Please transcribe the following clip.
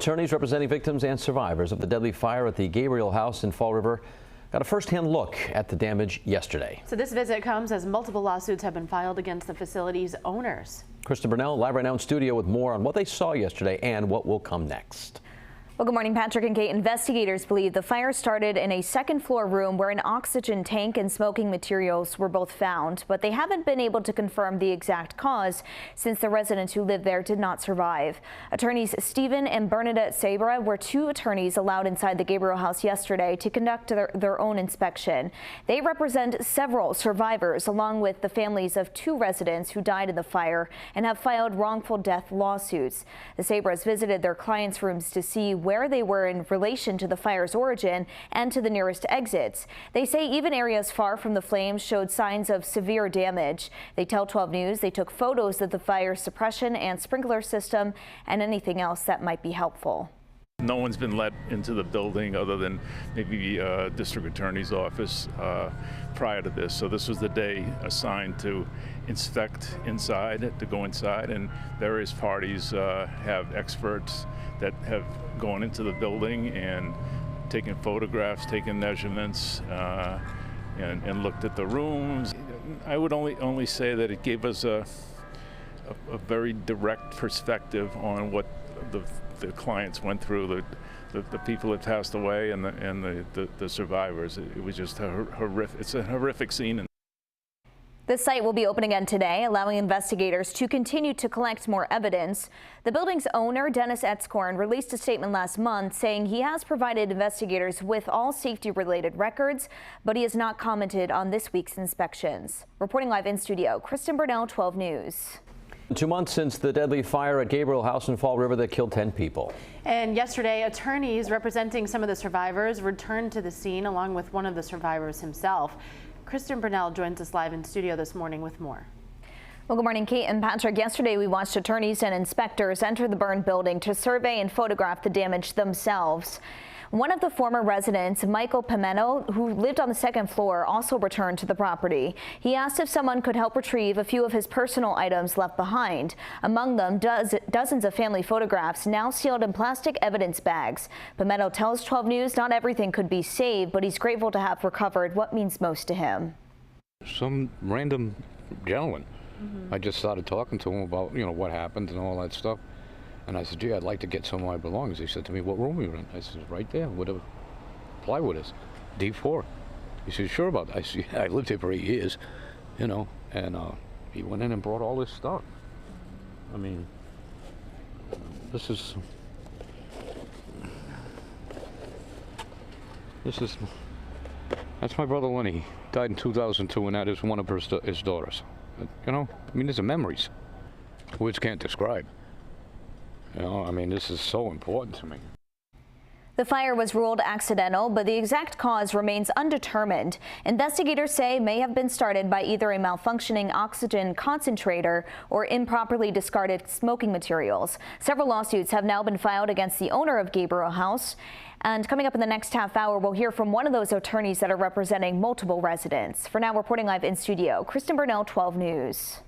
Attorneys representing victims and survivors of the deadly fire at the Gabriel House in Fall River got a first-hand look at the damage yesterday. So this visit comes as multiple lawsuits have been filed against the facility's owners. Kristen Burnell live right now in studio with more on what they saw yesterday and what will come next. Well, good morning, Patrick and Kate. Investigators believe the fire started in a second-floor room where an oxygen tank and smoking materials were both found, but they haven't been able to confirm the exact cause since the residents who lived there did not survive. Attorneys Stephen and Bernadette Sabra were two attorneys allowed inside the Gabriel House yesterday to conduct their own inspection. They represent several survivors along with the families of two residents who died in the fire and have filed wrongful death lawsuits. The Sabras visited their clients' rooms to see where they were in relation to the fire's origin and to the nearest exits. They say even areas far from the flames showed signs of severe damage. They tell 12 News they took photos of the fire suppression and sprinkler system and anything else that might be helpful. No one's been let into the building other than maybe district attorney's office prior to this. So this was the day assigned to inspect inside, to go inside, and various parties have experts that have gone into the building and taken photographs, taken measurements, and looked at the rooms. I would only say that it gave us a very direct perspective on what the clients went through, the people that passed away, and the survivors. It was just horrific. It's a horrific scene. The site will be open again today, allowing investigators to continue to collect more evidence. The building's owner, Dennis Etzkorn, released a statement last month saying he has provided investigators with all safety-related records, but he has not commented on this week's inspections. Reporting live in studio, Kristen Burnell, 12 News. 2 months since the deadly fire at Gabriel House in Fall River that killed 10 people. And yesterday, attorneys representing some of the survivors returned to the scene along with one of the survivors himself. Kristen Burnell joins us live in studio this morning with more. Well, good morning, Kate and Patrick. Yesterday, we watched attorneys and inspectors enter the burned building to survey and photograph the damage themselves. One of the former residents, Michael Pimento, who lived on the second floor, also returned to the property. He asked if someone could help retrieve a few of his personal items left behind. Among them, dozens of family photographs now sealed in plastic evidence bags. Pimento tells 12 News not everything could be saved, but he's grateful to have recovered what means most to him. Some random gentleman. I just started talking to him about, what happened and all that stuff. And I said, gee, I'd like to get some of my belongings. He said to me, what room are you in? I said, right there, where the plywood is, D4. He said, sure about that? I said, yeah, I lived here for 8 years, and he went in and brought all this stuff. I mean, that's my brother Lenny. He died in 2002, and that is one of his daughters. These are memories, words can't describe. This is so important to me. The fire was ruled accidental, but the exact cause remains undetermined. Investigators say it may have been started by either a malfunctioning oxygen concentrator or improperly discarded smoking materials. Several lawsuits have now been filed against the owner of Gabriel House. And coming up in the next half hour, we'll hear from one of those attorneys that are representing multiple residents. For now, reporting live in studio, Kristen Burnell, 12 News.